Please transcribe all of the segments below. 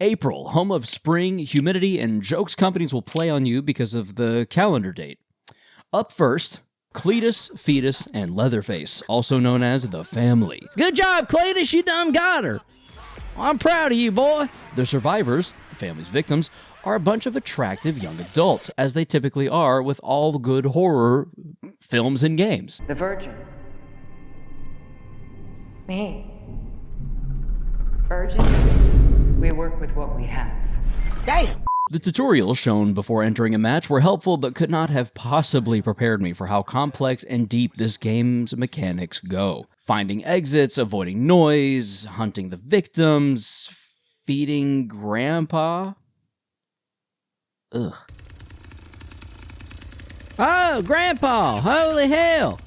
April, home of spring, humidity, and jokes companies will play on you because of the calendar date. Up first, Cletus, Fetus, and Leatherface, also known as the Family. Good job, Cletus, you done got her. I'm proud of you, boy. The survivors, the family's victims, are a bunch of attractive young adults, as they typically are with all good horror films and games. The Virgin. Me. Virgin. We work with what we have. Damn! The tutorials shown before entering a match were helpful, but could not have possibly prepared me for how complex and deep this game's mechanics go. Finding exits, avoiding noise, hunting the victims, feeding Grandpa. Ugh. Oh, Grandpa, holy hell.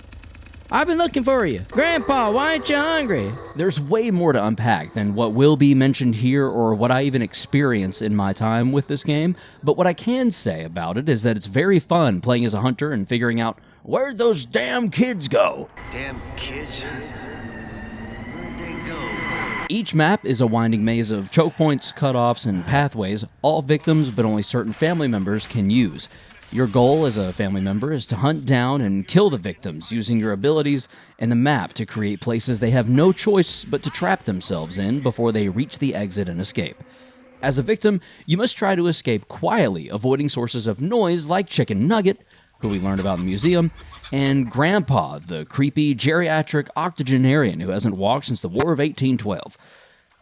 I've been looking for you. Grandpa, why aren't you hungry? There's way more to unpack than what will be mentioned here or what I even experience in my time with this game, but what I can say about it is that it's very fun playing as a hunter and figuring out where'd those damn kids go? Damn kids? Where'd they go? Each map is a winding maze of choke points, cutoffs, and pathways, all victims but only certain family members can use. Your goal as a family member is to hunt down and kill the victims using your abilities and the map to create places they have no choice but to trap themselves in before they reach the exit and escape. As a victim, you must try to escape quietly, avoiding sources of noise like Chicken Nugget, who we learned about in the museum, and Grandpa, the creepy geriatric octogenarian who hasn't walked since the War of 1812.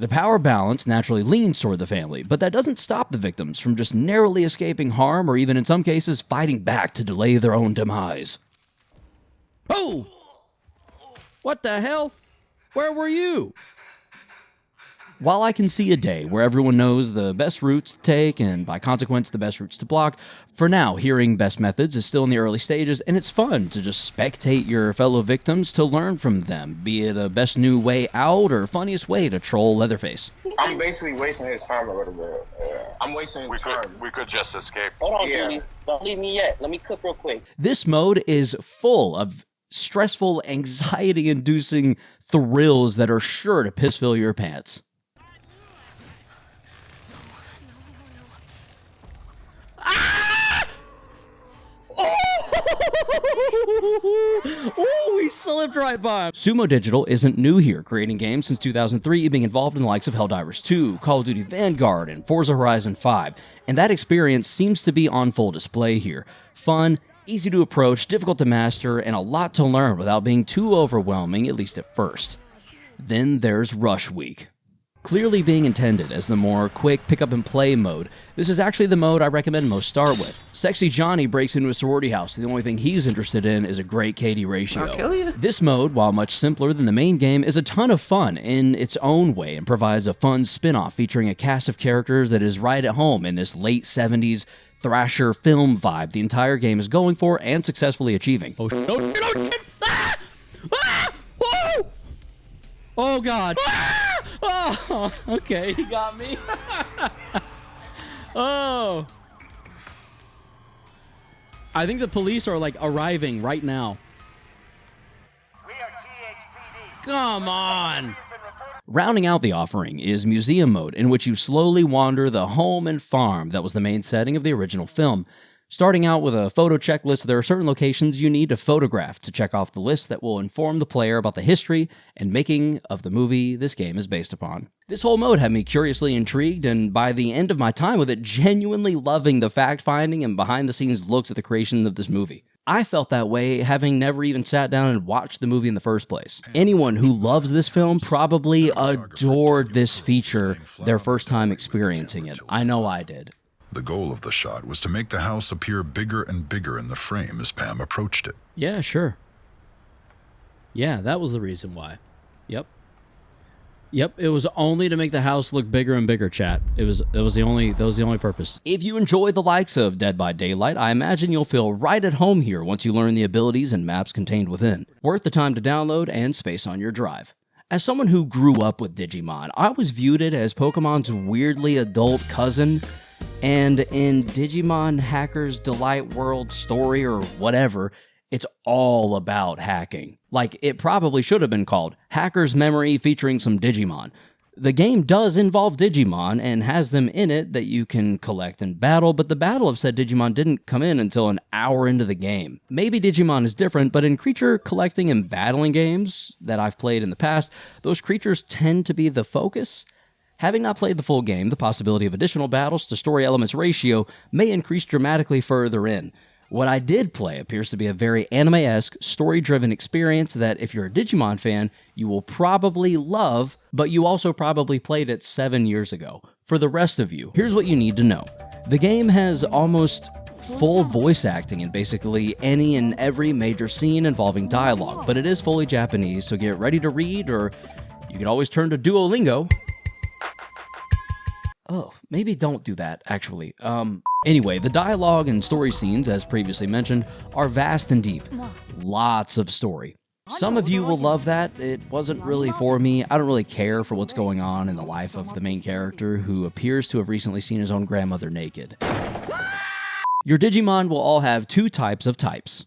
The power balance naturally leans toward the family, but that doesn't stop the victims from just narrowly escaping harm or even in some cases fighting back to delay their own demise. Oh! What the hell? Where were you? While I can see a day where everyone knows the best routes to take and by consequence the best routes to block, for now hearing best methods is still in the early stages and it's fun to just spectate your fellow victims to learn from them, be it a best new way out or funniest way to troll Leatherface. I'm basically wasting his time a little bit. I'm wasting his time. We could just escape. Hold on, Judy. Don't leave me yet. Let me cook real quick. This mode is full of stressful, anxiety-inducing thrills that are sure to piss-fill your pants. Oh, we slipped right by him. Sumo Digital isn't new here, creating games since 2003, being involved in the likes of Helldivers 2, Call of Duty Vanguard, and Forza Horizon 5, and that experience seems to be on full display here. Fun, easy to approach, difficult to master, and a lot to learn without being too overwhelming, at least at first. Then there's Rush Week. Clearly being intended as the more quick pick-up-and-play mode, this is actually the mode I recommend most start with. Sexy Johnny breaks into a sorority house, and the only thing he's interested in is a great KD ratio. I'll kill you. This mode, while much simpler than the main game, is a ton of fun in its own way and provides a fun spin-off featuring a cast of characters that is right at home in this late 70s thrasher film vibe the entire game is going for and successfully achieving. Oh, no, ah! Ah! Whoa! Oh, God. Ah! Oh, okay, he got me. Oh. I think the police are, like, arriving right now. We are THPD. Come on. Rounding out the offering is Museum Mode, in which you slowly wander the home and farm that was the main setting of the original film. Starting out with a photo checklist, there are certain locations you need to photograph to check off the list that will inform the player about the history and making of the movie this game is based upon. This whole mode had me curiously intrigued, and by the end of my time with it, genuinely loving the fact-finding and behind-the-scenes looks at the creation of this movie. I felt that way having never even sat down and watched the movie in the first place. Anyone who loves this film probably adored this feature their first time experiencing it. I know I did. The goal of the shot was to make the house appear bigger and bigger in the frame as Pam approached it. Yeah, sure. Yeah, that was the reason why. Yep. Yep, it was only to make the house look bigger and bigger, chat. That was the only purpose. If you enjoy the likes of Dead by Daylight, I imagine you'll feel right at home here once you learn the abilities and maps contained within. Worth the time to download and space on your drive. As someone who grew up with Digimon, I always viewed it as Pokemon's weirdly adult cousin. And in Digimon Hacker's Delight World story or whatever, it's all about hacking. Like, it probably should have been called Hacker's Memory featuring some Digimon. The game does involve Digimon and has them in it that you can collect and battle, but the battle of said Digimon didn't come in until an hour into the game. Maybe Digimon is different, but in creature collecting and battling games that I've played in the past, those creatures tend to be the focus. Having not played the full game, the possibility of additional battles to story elements ratio may increase dramatically further in. What I did play appears to be a very anime-esque, story-driven experience that, if you're a Digimon fan, you will probably love, but you also probably played it 7 years ago. For the rest of you, here's what you need to know. The game has almost full voice acting in basically any and every major scene involving dialogue, but it is fully Japanese, so get ready to read, or you can always turn to Duolingo. Oh, maybe don't do that, actually. Anyway, the dialogue and story scenes, as previously mentioned, are vast and deep. Lots of story. Some of you will love that. It wasn't really for me. I don't really care for what's going on in the life of the main character, who appears to have recently seen his own grandmother naked. Your Digimon will all have two types of types.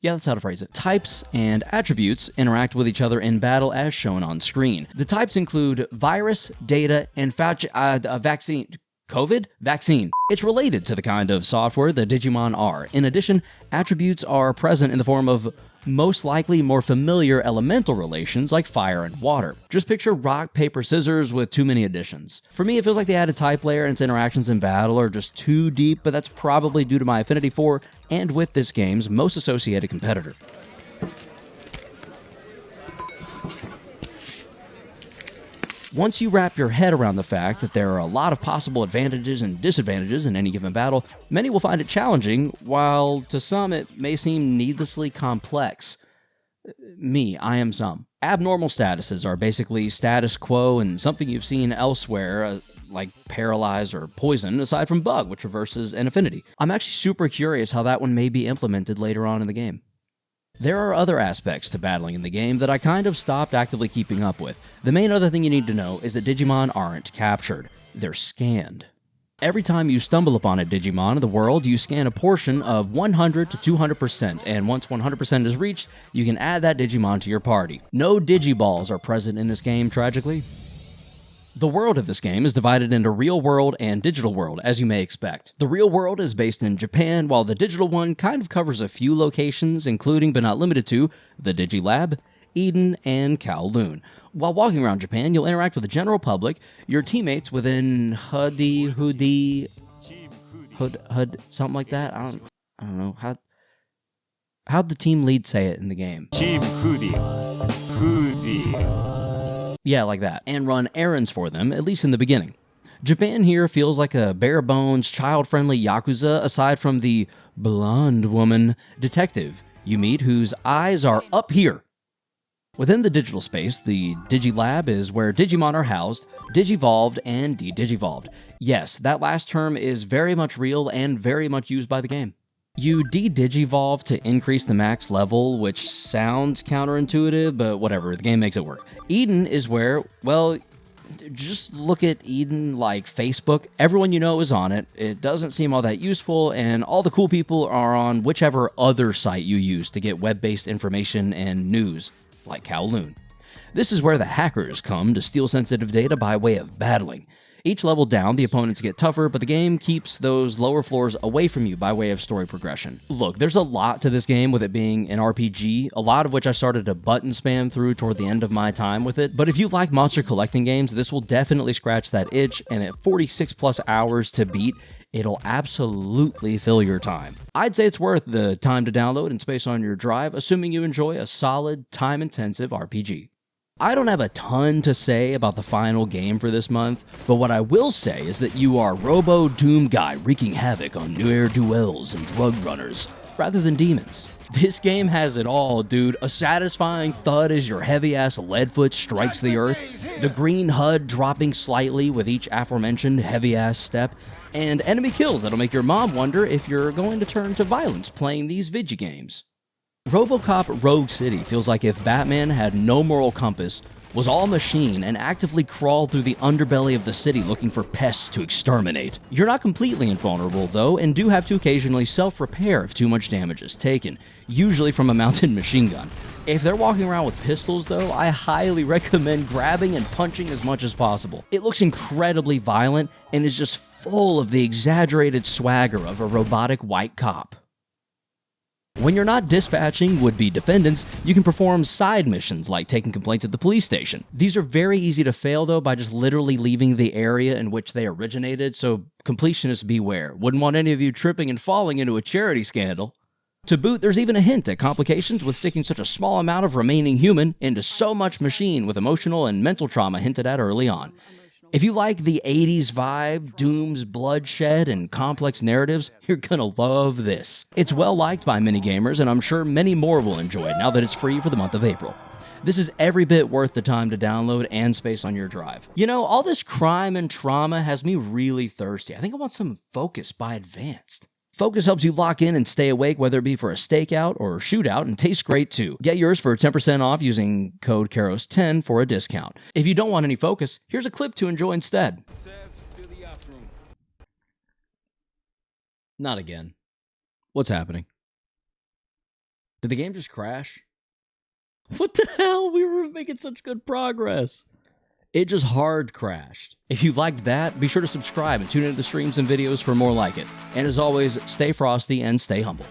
Yeah, that's how to phrase it. Types and attributes interact with each other in battle as shown on screen. The types include virus, data, and vaccine. COVID? Vaccine. It's related to the kind of software the Digimon are. In addition, attributes are present in the form of most likely more familiar elemental relations like fire and water. Just picture rock, paper, scissors with too many additions. For me, it feels like the added type layer and its interactions in battle are just too deep, but that's probably due to my affinity for and with this game's most associated competitor. Once you wrap your head around the fact that there are a lot of possible advantages and disadvantages in any given battle, many will find it challenging, while to some it may seem needlessly complex. I am some. Abnormal statuses are basically status quo and something you've seen elsewhere, like paralyze or poison, aside from bug, which reverses an affinity. I'm actually super curious how that one may be implemented later on in the game. There are other aspects to battling in the game that I kind of stopped actively keeping up with. The main other thing you need to know is that Digimon aren't captured. They're scanned. Every time you stumble upon a Digimon in the world, you scan a portion of 100 to 200%, and once 100% is reached, you can add that Digimon to your party. No Digiballs are present in this game, tragically. The world of this game is divided into real world and digital world, as you may expect. The real world is based in Japan, while the digital one kind of covers a few locations, including but not limited to the Digilab, Eden, and Kowloon. While walking around Japan, you'll interact with the general public, your teammates within Hud, something like that. I don't know. How'd the team lead say it in the game? Team Hoodie. Yeah, like that. And run errands for them, at least in the beginning. Japan here feels like a bare-bones, child-friendly Yakuza, aside from the blonde woman detective you meet whose eyes are up here. Within the digital space, the Digilab is where Digimon are housed, Digivolved, and De-Digivolved. Yes, that last term is very much real and very much used by the game. You de-Digivolve to increase the max level, which sounds counterintuitive, but whatever, the game makes it work. Eden is where, well, just look at Eden like Facebook. Everyone you know is on it. It doesn't seem all that useful, and all the cool people are on whichever other site you use to get web-based information and news, like Kowloon. This is where the hackers come to steal sensitive data by way of battling. Each level down, the opponents get tougher, but the game keeps those lower floors away from you by way of story progression. Look, there's a lot to this game with it being an RPG, a lot of which I started to button spam through toward the end of my time with it, but if you like monster collecting games, this will definitely scratch that itch, and at 46 plus hours to beat, it'll absolutely fill your time. I'd say it's worth the time to download and space on your drive, assuming you enjoy a solid, time-intensive RPG. I don't have a ton to say about the final game for this month, but what I will say is that you are Robo Doom Guy wreaking havoc on ne'er-do-wells and drug runners, rather than demons. This game has it all, dude. A satisfying thud as your heavy-ass leadfoot strikes the earth, the green HUD dropping slightly with each aforementioned heavy-ass step, and enemy kills that'll make your mom wonder if you're going to turn to violence playing these video games. RoboCop Rogue City feels like if Batman had no moral compass, was all machine, and actively crawled through the underbelly of the city looking for pests to exterminate. You're not completely invulnerable though, and do have to occasionally self-repair if too much damage is taken, usually from a mounted machine gun. If they're walking around with pistols though, I highly recommend grabbing and punching as much as possible. It looks incredibly violent and is just full of the exaggerated swagger of a robotic white cop. When you're not dispatching would-be defendants, you can perform side missions like taking complaints at the police station. These are very easy to fail though by just literally leaving the area in which they originated, so completionists beware. Wouldn't want any of you tripping and falling into a charity scandal. To boot, there's even a hint at complications with sticking such a small amount of remaining human into so much machine, with emotional and mental trauma hinted at early on. If you like the 80s vibe, dooms, bloodshed, and complex narratives, you're gonna love this. It's well liked by many gamers, and I'm sure many more will enjoy it now that it's free for the month of April. This is every bit worth the time to download and space on your drive. You know, all this crime and trauma has me really thirsty. I think I want some Focus by Advanced. Focus helps you lock in and stay awake, whether it be for a stakeout or shootout, and tastes great too. Get yours for 10% off using code KAROS10 for a discount. If you don't want any Focus, here's a clip to enjoy instead. Not again. What's happening? Did the game just crash? What the hell? We were making such good progress. It just hard crashed. If you liked that, be sure to subscribe and tune into the streams and videos for more like it. And as always, stay frosty and stay humble.